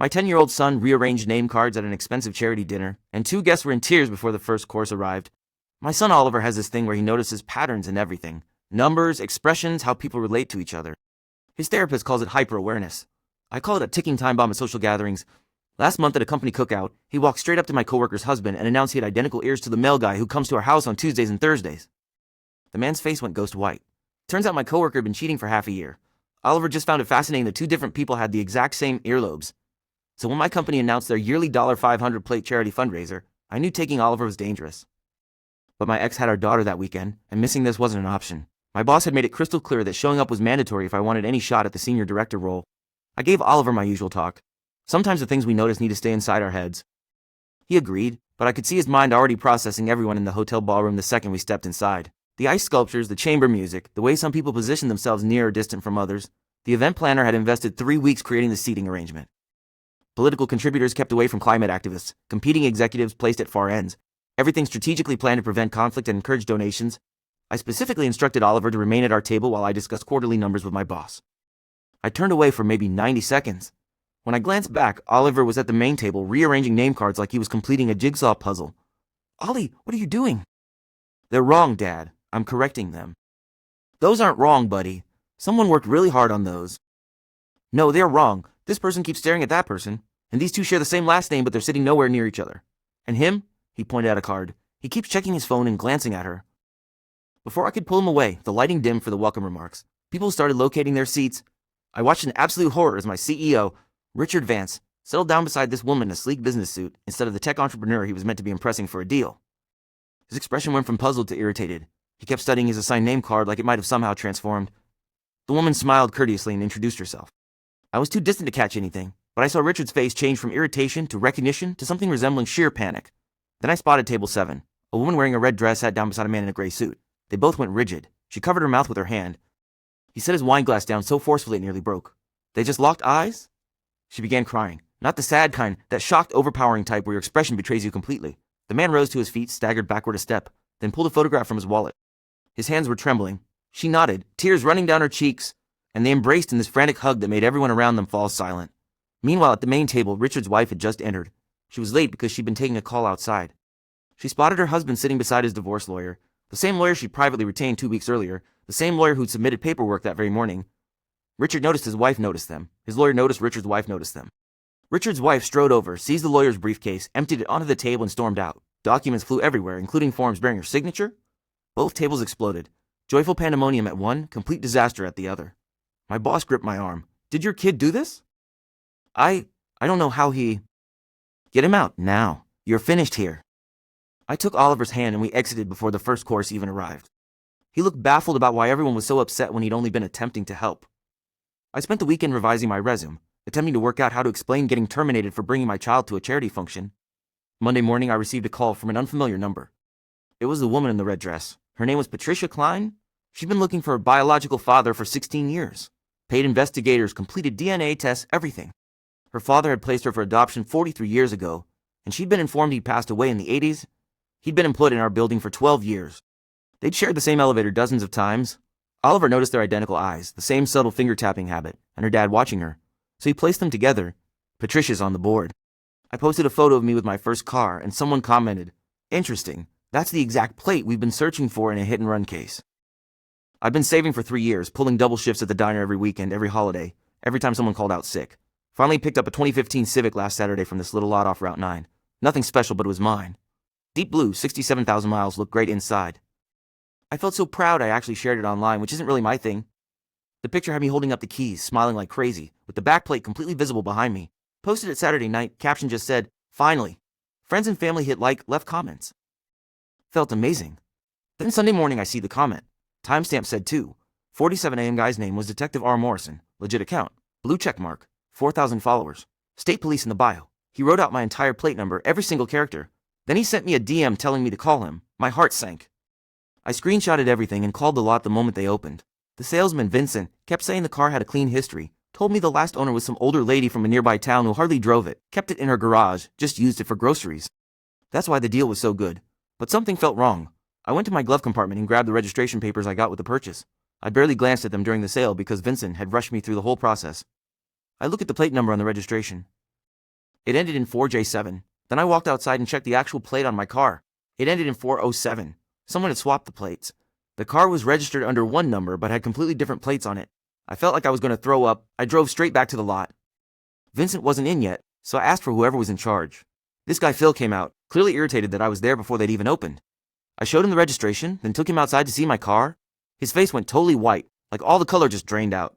My 10-year-old son rearranged name cards at an expensive charity dinner, and 2 guests were in tears before the first course arrived. My son Oliver has this thing where he notices patterns in everything. Numbers, expressions, how people relate to each other. His therapist calls it hyper-awareness. I call it a ticking time bomb at social gatherings. Last month at a company cookout, he walked straight up to my coworker's husband and announced he had identical ears to the male guy who comes to our house on Tuesdays and Thursdays. The man's face went ghost white. Turns out my coworker had been cheating for half a year. Oliver just found it fascinating that 2 different people had the exact same earlobes. So when my company announced their yearly $500 plate charity fundraiser, I knew taking Oliver was dangerous. But my ex had our daughter that weekend, and missing this wasn't an option. My boss had made it crystal clear that showing up was mandatory if I wanted any shot at the senior director role. I gave Oliver my usual talk. Sometimes the things we notice need to stay inside our heads. He agreed, but I could see his mind already processing everyone in the hotel ballroom the second we stepped inside. The ice sculptures, the chamber music, the way some people position themselves near or distant from others. The event planner had invested 3 weeks creating the seating arrangement. Political contributors kept away from climate activists, competing executives placed at far ends. Everything strategically planned to prevent conflict and encourage donations. I specifically instructed Oliver to remain at our table while I discussed quarterly numbers with my boss. I turned away for maybe 90 seconds. When I glanced back, Oliver was at the main table rearranging name cards like he was completing a jigsaw puzzle. "Ollie, what are you doing?" "They're wrong, Dad. I'm correcting them." "Those aren't wrong, buddy. Someone worked really hard on those." "No, they're wrong. This person keeps staring at that person. And these 2 share the same last name, but they're sitting nowhere near each other. And him?" He pointed at a card. "He keeps checking his phone and glancing at her." Before I could pull him away, the lighting dimmed for the welcome remarks. People started locating their seats. I watched in absolute horror as my CEO, Richard Vance, settled down beside this woman in a sleek business suit instead of the tech entrepreneur he was meant to be impressing for a deal. His expression went from puzzled to irritated. He kept studying his assigned name card like it might have somehow transformed. The woman smiled courteously and introduced herself. I was too distant to catch anything, but I saw Richard's face change from irritation to recognition to something resembling sheer panic. Then I spotted table 7. A woman wearing a red dress sat down beside a man in a gray suit. They both went rigid. She covered her mouth with her hand. He set his wine glass down so forcefully it nearly broke. They just locked eyes? She began crying. Not the sad kind, that shocked, overpowering type where your expression betrays you completely. The man rose to his feet, staggered backward a step, then pulled a photograph from his wallet. His hands were trembling. She nodded, tears running down her cheeks, and they embraced in this frantic hug that made everyone around them fall silent. Meanwhile, at the main table, Richard's wife had just entered. She was late because she'd been taking a call outside. She spotted her husband sitting beside his divorce lawyer, the same lawyer she'd privately retained 2 weeks earlier, the same lawyer who'd submitted paperwork that very morning. Richard noticed his wife noticed them. His lawyer noticed Richard's wife noticed them. Richard's wife strode over, seized the lawyer's briefcase, emptied it onto the table and stormed out. Documents flew everywhere, including forms bearing her signature. Both tables exploded. Joyful pandemonium at one, complete disaster at the other. My boss gripped my arm. "Did your kid do this?" I don't know how he... "Get him out, now. You're finished here." I took Oliver's hand and we exited before the first course even arrived. He looked baffled about why everyone was so upset when he'd only been attempting to help. I spent the weekend revising my resume, attempting to work out how to explain getting terminated for bringing my child to a charity function. Monday morning, I received a call from an unfamiliar number. It was the woman in the red dress. Her name was Patricia Klein. She'd been looking for a biological father for 16 years. Paid investigators, completed DNA tests, everything. Her father had placed her for adoption 43 years ago, and she'd been informed he'd passed away in the 80s. He'd been employed in our building for 12 years. They'd shared the same elevator dozens of times. Oliver noticed their identical eyes, the same subtle finger-tapping habit, and her dad watching her. So he placed them together. Patricia's on the board. I posted a photo of me with my first car, and someone commented, "Interesting. That's the exact plate we've been searching for in a hit-and-run case." I've been saving for 3 years, pulling double shifts at the diner every weekend, every holiday, every time someone called out sick. Finally picked up a 2015 Civic last Saturday from this little lot off Route 9. Nothing special, but it was mine. Deep blue, 67,000 miles, looked great inside. I felt so proud I actually shared it online, which isn't really my thing. The picture had me holding up the keys, smiling like crazy, with the back plate completely visible behind me. Posted it Saturday night, caption just said, "Finally." Friends and family hit like, left comments. Felt amazing. Then Sunday morning I see the comment. Timestamp said too. 47 AM guy's name was Detective R. Morrison. Legit account. Blue check mark. 4,000 followers. State police in the bio. He wrote out my entire plate number, every single character. Then he sent me a DM telling me to call him. My heart sank. I screenshotted everything and called the lot the moment they opened. The salesman, Vincent, kept saying the car had a clean history. Told me the last owner was some older lady from a nearby town who hardly drove it. Kept it in her garage, just used it for groceries. That's why the deal was so good. But something felt wrong. I went to my glove compartment and grabbed the registration papers I got with the purchase. I barely glanced at them during the sale because Vincent had rushed me through the whole process. I look at the plate number on the registration. It ended in 4J7. Then I walked outside and checked the actual plate on my car. It ended in 407. Someone had swapped the plates. The car was registered under one number but had completely different plates on it. I felt like I was going to throw up. I drove straight back to the lot. Vincent wasn't in yet, so I asked for whoever was in charge. This guy Phil came out, clearly irritated that I was there before they'd even opened. I showed him the registration, then took him outside to see my car. His face went totally white, like all the color just drained out.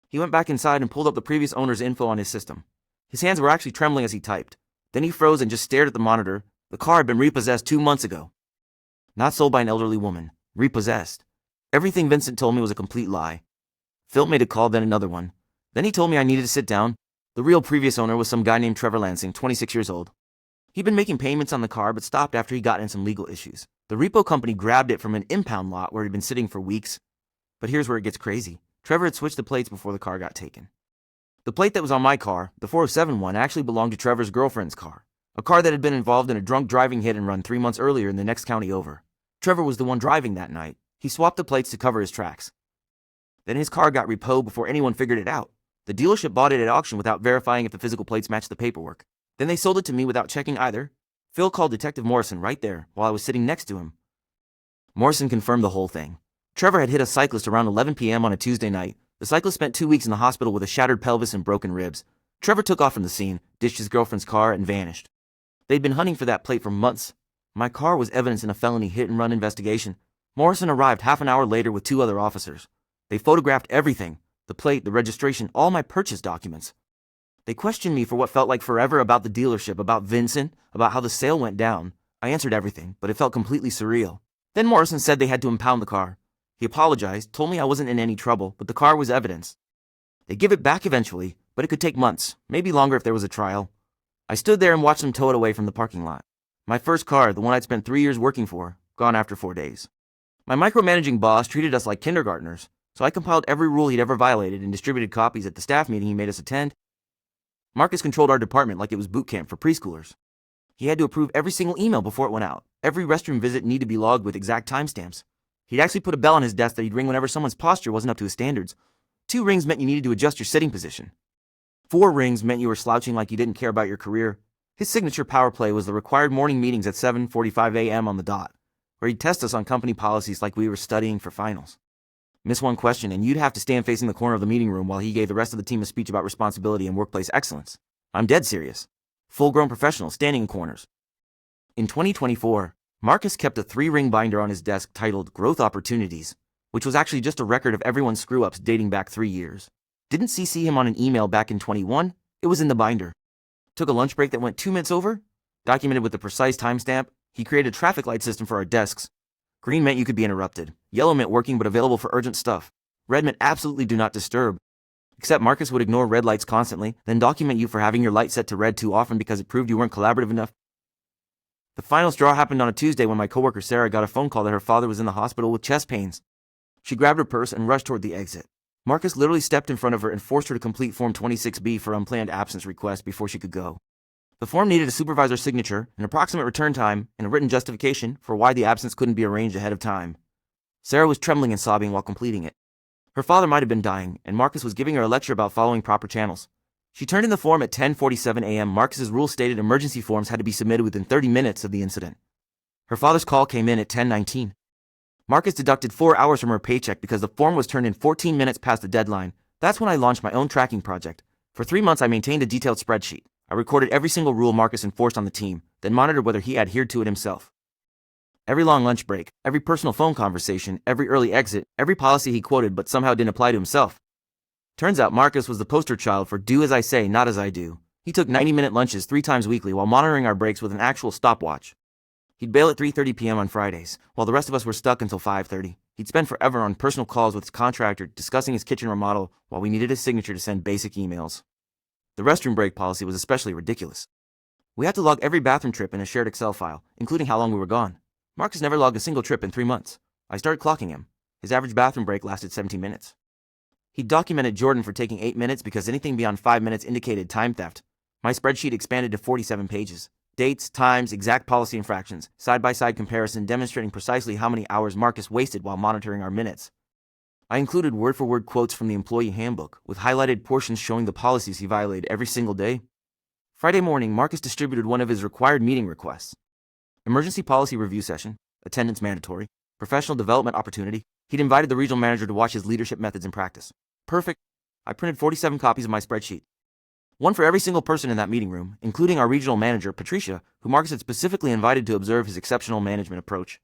He went back inside and pulled up the previous owner's info on his system. His hands were actually trembling as he typed. Then he froze and just stared at the monitor. The car had been repossessed 2 months ago. Not sold by an elderly woman. Repossessed. Everything Vincent told me was a complete lie. Phil made a call, then another one. Then he told me I needed to sit down. The real previous owner was some guy named Trevor Lansing, 26 years old. He'd been making payments on the car but stopped after he got in some legal issues. The repo company grabbed it from an impound lot where it had been sitting for weeks. But here's where it gets crazy. Trevor had switched the plates before the car got taken. The plate that was on my car, the 407 one, actually belonged to Trevor's girlfriend's car. A car that had been involved in a drunk driving hit and run 3 months earlier in the next county over. Trevor was the one driving that night. He swapped the plates to cover his tracks. Then his car got repoed before anyone figured it out. The dealership bought it at auction without verifying if the physical plates matched the paperwork. Then they sold it to me without checking either. Phil called Detective Morrison right there while I was sitting next to him. Morrison confirmed the whole thing. Trevor had hit a cyclist around 11 p.m. on a Tuesday night. The cyclist spent 2 weeks in the hospital with a shattered pelvis and broken ribs. Trevor took off from the scene, ditched his girlfriend's car, and vanished. They'd been hunting for that plate for months. My car was evidence in a felony hit-and-run investigation. Morrison arrived half an hour later with 2 other officers. They photographed everything, the plate, the registration, all my purchase documents. They questioned me for what felt like forever about the dealership, about Vincent, about how the sale went down. I answered everything, but it felt completely surreal. Then Morrison said they had to impound the car. He apologized, told me I wasn't in any trouble, but the car was evidence. They'd give it back eventually, but it could take months, maybe longer if there was a trial. I stood there and watched them tow it away from the parking lot. My first car, the one I'd spent 3 years working for, gone after 4 days. My micromanaging boss treated us like kindergartners, so I compiled every rule he'd ever violated and distributed copies at the staff meeting he made us attend. Marcus controlled our department like it was boot camp for preschoolers. He had to approve every single email before it went out. Every restroom visit needed to be logged with exact timestamps. He'd actually put a bell on his desk that he'd ring whenever someone's posture wasn't up to his standards. 2 rings meant you needed to adjust your sitting position. 4 rings meant you were slouching like you didn't care about your career. His signature power play was the required morning meetings at 7:45 a.m. on the dot, where he'd test us on company policies like we were studying for finals. Miss one question and you'd have to stand facing the corner of the meeting room while he gave the rest of the team a speech about responsibility and workplace excellence. I'm dead serious. Full-grown professionals standing in corners. In 2024, Marcus kept a 3-ring binder on his desk titled Growth Opportunities, which was actually just a record of everyone's screw-ups dating back 3 years. Didn't CC him on an email back in 21, it was in the binder. Took a lunch break that went 2 minutes over, documented with a precise timestamp. He created a traffic light system for our desks. Green meant you could be interrupted. Yellow meant working but available for urgent stuff. Red meant absolutely do not disturb. Except Marcus would ignore red lights constantly, then document you for having your light set to red too often because it proved you weren't collaborative enough. The final straw happened on a Tuesday when my coworker Sarah got a phone call that her father was in the hospital with chest pains. She grabbed her purse and rushed toward the exit. Marcus literally stepped in front of her and forced her to complete Form 26B for unplanned absence request before she could go. The form needed a supervisor's signature, an approximate return time, and a written justification for why the absence couldn't be arranged ahead of time. Sarah was trembling and sobbing while completing it. Her father might have been dying, and Marcus was giving her a lecture about following proper channels. She turned in the form at 10:47 a.m. Marcus's rule stated emergency forms had to be submitted within 30 minutes of the incident. Her father's call came in at 10:19. Marcus deducted 4 hours from her paycheck because the form was turned in 14 minutes past the deadline. That's when I launched my own tracking project. For 3 months, I maintained a detailed spreadsheet. I recorded every single rule Marcus enforced on the team, then monitored whether he adhered to it himself. Every long lunch break, every personal phone conversation, every early exit, every policy he quoted but somehow didn't apply to himself. Turns out Marcus was the poster child for do as I say, not as I do. He took 90-minute lunches 3 times weekly while monitoring our breaks with an actual stopwatch. He'd bail at 3:30 p.m. on Fridays, while the rest of us were stuck until 5:30. He'd spend forever on personal calls with his contractor discussing his kitchen remodel while we needed his signature to send basic emails. The restroom break policy was especially ridiculous. We had to log every bathroom trip in a shared Excel file, including how long we were gone. Marcus never logged a single trip in 3 months. I started clocking him. His average bathroom break lasted 17 minutes. He documented Jordan for taking 8 minutes because anything beyond 5 minutes indicated time theft. My spreadsheet expanded to 47 pages. Dates, times, exact policy infractions, side-by-side comparison demonstrating precisely how many hours Marcus wasted while monitoring our minutes. I included word-for-word quotes from the employee handbook, with highlighted portions showing the policies he violated every single day. Friday morning, Marcus distributed one of his required meeting requests. Emergency policy review session, attendance mandatory, professional development opportunity. He'd invited the regional manager to watch his leadership methods in practice. Perfect. I printed 47 copies of my spreadsheet. One for every single person in that meeting room, including our regional manager, Patricia, who Marcus had specifically invited to observe his exceptional management approach.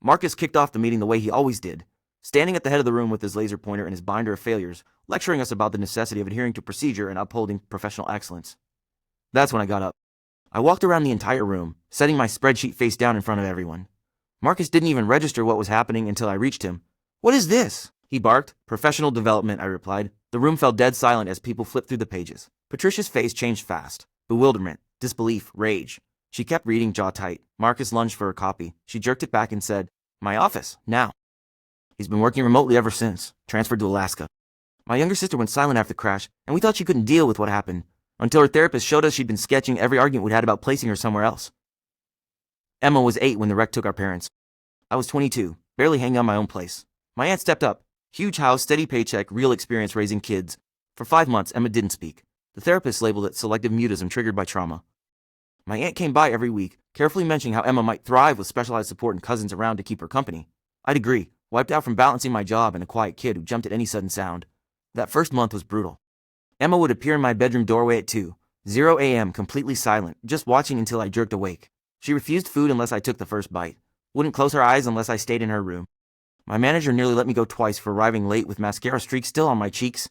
Marcus kicked off the meeting the way he always did, standing at the head of the room with his laser pointer and his binder of failures, lecturing us about the necessity of adhering to procedure and upholding professional excellence. That's when I got up. I walked around the entire room, setting my spreadsheet face down in front of everyone. Marcus didn't even register what was happening until I reached him. "What is this?" he barked. "Professional development," I replied. The room fell dead silent as people flipped through the pages. Patricia's face changed fast. Bewilderment, disbelief, rage. She kept reading, jaw tight. Marcus lunged for her copy. She jerked it back and said, "My office, now." He's been working remotely ever since, transferred to Alaska. My younger sister went silent after the crash, and we thought she couldn't deal with what happened, until her therapist showed us she'd been sketching every argument we'd had about placing her somewhere else. Emma was 8 when the wreck took our parents. I was 22, barely hanging on my own place. My aunt stepped up. Huge house, steady paycheck, real experience raising kids. For 5 months, Emma didn't speak. The therapist labeled it selective mutism triggered by trauma. My aunt came by every week, carefully mentioning how Emma might thrive with specialized support and cousins around to keep her company. I'd agree, wiped out from balancing my job and a quiet kid who jumped at any sudden sound. That first month was brutal. Emma would appear in my bedroom doorway at 2:00 a.m., completely silent, just watching until I jerked awake. She refused food unless I took the first bite. Wouldn't close her eyes unless I stayed in her room. My manager nearly let me go twice for arriving late with mascara streaks still on my cheeks.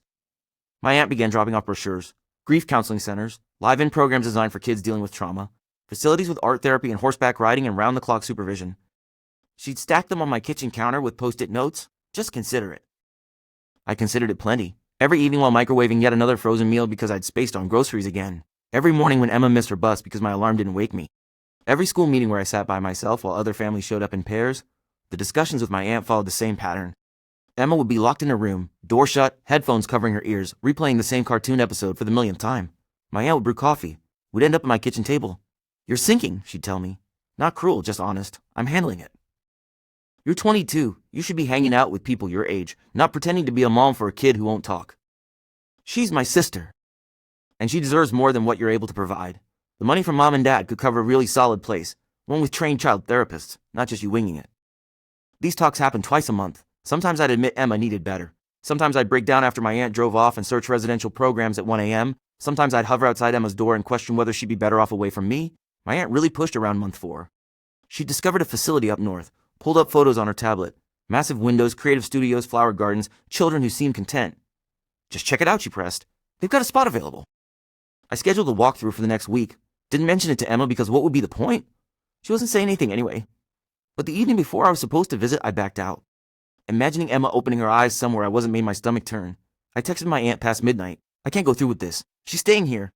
My aunt began dropping off brochures, grief counseling centers, live-in programs designed for kids dealing with trauma, facilities with art therapy and horseback riding and round-the-clock supervision. She'd stack them on my kitchen counter with post-it notes. Just consider it. I considered it plenty. Every evening while microwaving yet another frozen meal because I'd spaced on groceries again. Every morning when Emma missed her bus because my alarm didn't wake me. Every school meeting where I sat by myself while other families showed up in pairs. The discussions with my aunt followed the same pattern. Emma would be locked in her room, door shut, headphones covering her ears, replaying the same cartoon episode for the millionth time. My aunt would brew coffee. We'd end up at my kitchen table. "You're sinking," she'd tell me. Not cruel, just honest. I'm handling it. "You're 22. You should be hanging out with people your age, not pretending to be a mom for a kid who won't talk. She's my sister. And she deserves more than what you're able to provide. The money from mom and dad could cover a really solid place, one with trained child therapists, not just you winging it." These talks happened twice a month. Sometimes I'd admit Emma needed better. Sometimes I'd break down after my aunt drove off and search residential programs at 1 a.m. Sometimes I'd hover outside Emma's door and question whether she'd be better off away from me. My aunt really pushed around month 4. She discovered a facility up north, pulled up photos on her tablet. Massive windows, creative studios, flower gardens, children who seemed content. "Just check it out," she pressed. "They've got a spot available." I scheduled a walkthrough for the next week. Didn't mention it to Emma because what would be the point? She wasn't saying anything anyway. But the evening before I was supposed to visit, I backed out. Imagining Emma opening her eyes somewhere I wasn't made my stomach turn. I texted my aunt past midnight. "I can't go through with this. She's staying here."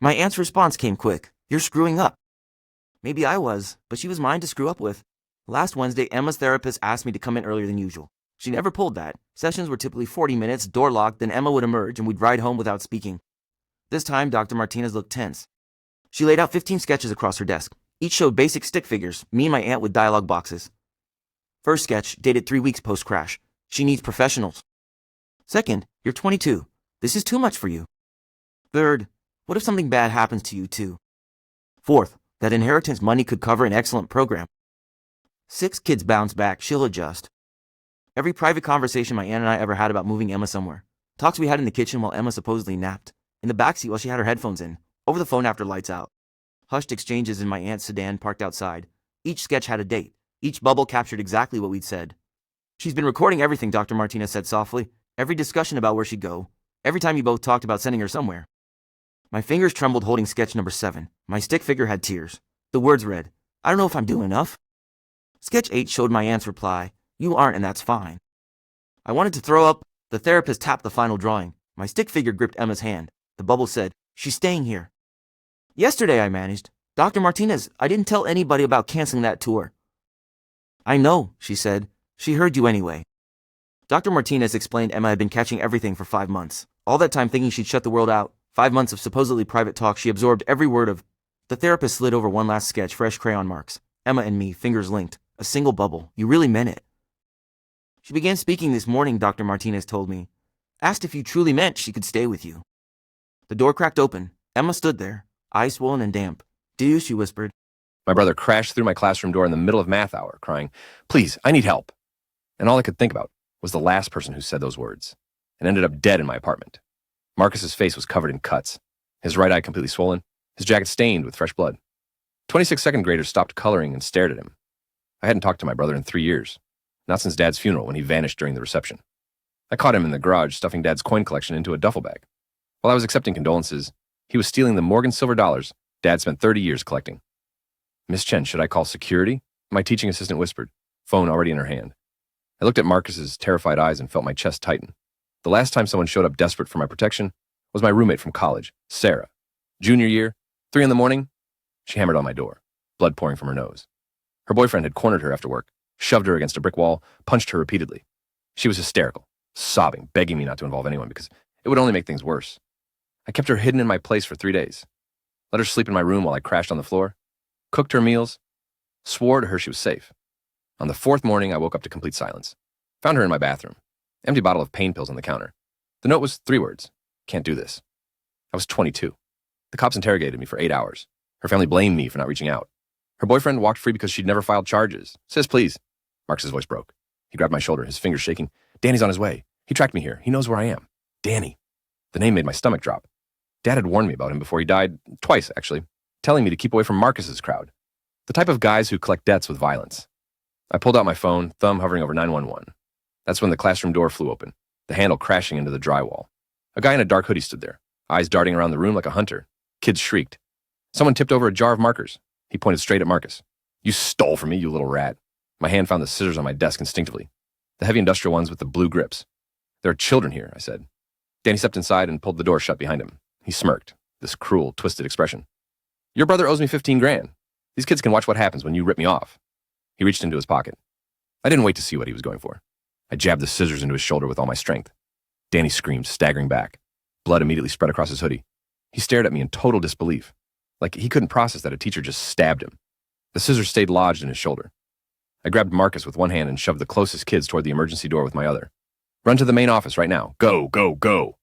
My aunt's response came quick. "You're screwing up." Maybe I was, but she was mine to screw up with. Last Wednesday, Emma's therapist asked me to come in earlier than usual. She never pulled that. Sessions were typically 40 minutes, door locked, then Emma would emerge and we'd ride home without speaking. This time, Dr. Martinez looked tense. She laid out 15 sketches across her desk. Each showed basic stick figures, me and my aunt with dialogue boxes. First sketch, dated 3 weeks post-crash. She needs professionals. Second, you're 22. This is too much for you. Third, what if something bad happens to you too? Fourth, that inheritance money could cover an excellent program. 6, kids bounce back, she'll adjust. Every private conversation my aunt and I ever had about moving Emma somewhere. Talks we had in the kitchen while Emma supposedly napped. In the backseat while she had her headphones in. Over the phone after lights out. Hushed exchanges in my aunt's sedan parked outside. Each sketch had a date. Each bubble captured exactly what we'd said. "She's been recording everything," Dr. Martinez said softly. "Every discussion about where she'd go. Every time you both talked about sending her somewhere." My fingers trembled holding sketch number 7. My stick figure had tears. The words read, "I don't know if I'm doing enough." Sketch 8 showed my aunt's reply, "You aren't and that's fine." I wanted to throw up. The therapist tapped the final drawing. My stick figure gripped Emma's hand. The bubble said, "She's staying here." "Yesterday," I managed. "Dr. Martinez, I didn't tell anybody about canceling that tour." "I know," she said. "She heard you anyway." Dr. Martinez explained Emma had been catching everything for 5 months. All that time thinking she'd shut the world out. 5 months of supposedly private talk she absorbed every word of. The therapist slid over one last sketch, fresh crayon marks. Emma and me, fingers linked. A single bubble. "You really meant it." "She began speaking this morning," Dr. Martinez told me. "Asked if you truly meant she could stay with you." The door cracked open. Emma stood there. eyes swollen and damp. "Do," she whispered. My brother crashed through my classroom door in the middle of math hour, crying, "Please, I need help." And all I could think about was the last person who said those words, and ended up dead in my apartment. Marcus's face was covered in cuts, his right eye completely swollen, his jacket stained with fresh blood. 26 second graders stopped coloring and stared at him. I hadn't talked to my brother in 3 years, not since Dad's funeral when he vanished during the reception. I caught him in the garage stuffing Dad's coin collection into a duffel bag. While I was accepting condolences, he was stealing the Morgan silver dollars Dad spent 30 years collecting. "Miss Chen, should I call security?" my teaching assistant whispered, phone already in her hand. I looked at Marcus's terrified eyes and felt my chest tighten. The last time someone showed up desperate for my protection was my roommate from college, Sarah. Junior year, 3 in the morning, she hammered on my door, blood pouring from her nose. Her boyfriend had cornered her after work, shoved her against a brick wall, punched her repeatedly. She was hysterical, sobbing, begging me not to involve anyone because it would only make things worse. I kept her hidden in my place for 3 days. Let her sleep in my room while I crashed on the floor, cooked her meals, swore to her she was safe. On the 4th morning, I woke up to complete silence. Found her in my bathroom, empty bottle of pain pills on the counter. The note was 3 words, "Can't do this." I was 22. The cops interrogated me for 8 hours. Her family blamed me for not reaching out. Her boyfriend walked free because she'd never filed charges. "Sis, please." Marcus's voice broke. He grabbed my shoulder, his fingers shaking. "Danny's on his way. He tracked me here. He knows where I am." Danny. The name made my stomach drop. Dad had warned me about him before he died, twice actually, telling me to keep away from Marcus's crowd. The type of guys who collect debts with violence. I pulled out my phone, thumb hovering over 911. That's when the classroom door flew open, the handle crashing into the drywall. A guy in a dark hoodie stood there, eyes darting around the room like a hunter. Kids shrieked. Someone tipped over a jar of markers. He pointed straight at Marcus. "You stole from me, you little rat." My hand found the scissors on my desk instinctively, the heavy industrial ones with the blue grips. "There are children here," I said. Danny stepped inside and pulled the door shut behind him. He smirked, this cruel, twisted expression. "Your brother owes me 15 grand. These kids can watch what happens when you rip me off." He reached into his pocket. I didn't wait to see what he was going for. I jabbed the scissors into his shoulder with all my strength. Danny screamed, staggering back. Blood immediately spread across his hoodie. He stared at me in total disbelief, like he couldn't process that a teacher just stabbed him. The scissors stayed lodged in his shoulder. I grabbed Marcus with one hand and shoved the closest kids toward the emergency door with my other. "Run to the main office right now. Go, go, go."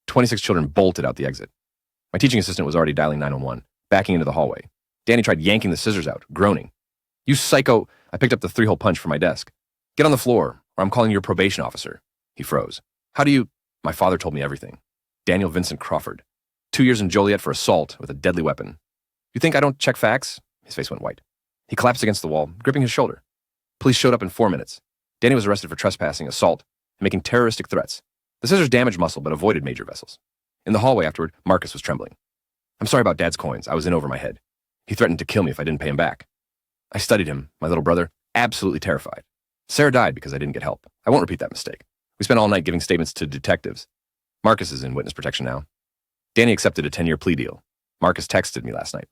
26 children bolted out the exit. My teaching assistant was already dialing 911, backing into the hallway. Danny tried yanking the scissors out, groaning. "You psycho." I picked up the 3-hole punch from my desk. "Get on the floor, or I'm calling your probation officer." He froze. "How do you—" My father told me everything. Daniel Vincent Crawford. 2 years in Joliet for assault with a deadly weapon. "You think I don't check facts?" His face went white. He collapsed against the wall, gripping his shoulder. Police showed up in 4 minutes. Danny was arrested for trespassing, assault, and making terroristic threats. The scissors damaged muscle, but avoided major vessels. In the hallway afterward, Marcus was trembling. "I'm sorry about Dad's coins. I was in over my head. He threatened to kill me if I didn't pay him back." I studied him, my little brother, absolutely terrified. Sarah died because I didn't get help. I won't repeat that mistake. We spent all night giving statements to detectives. Marcus is in witness protection now. Danny accepted a 10-year plea deal. Marcus texted me last night.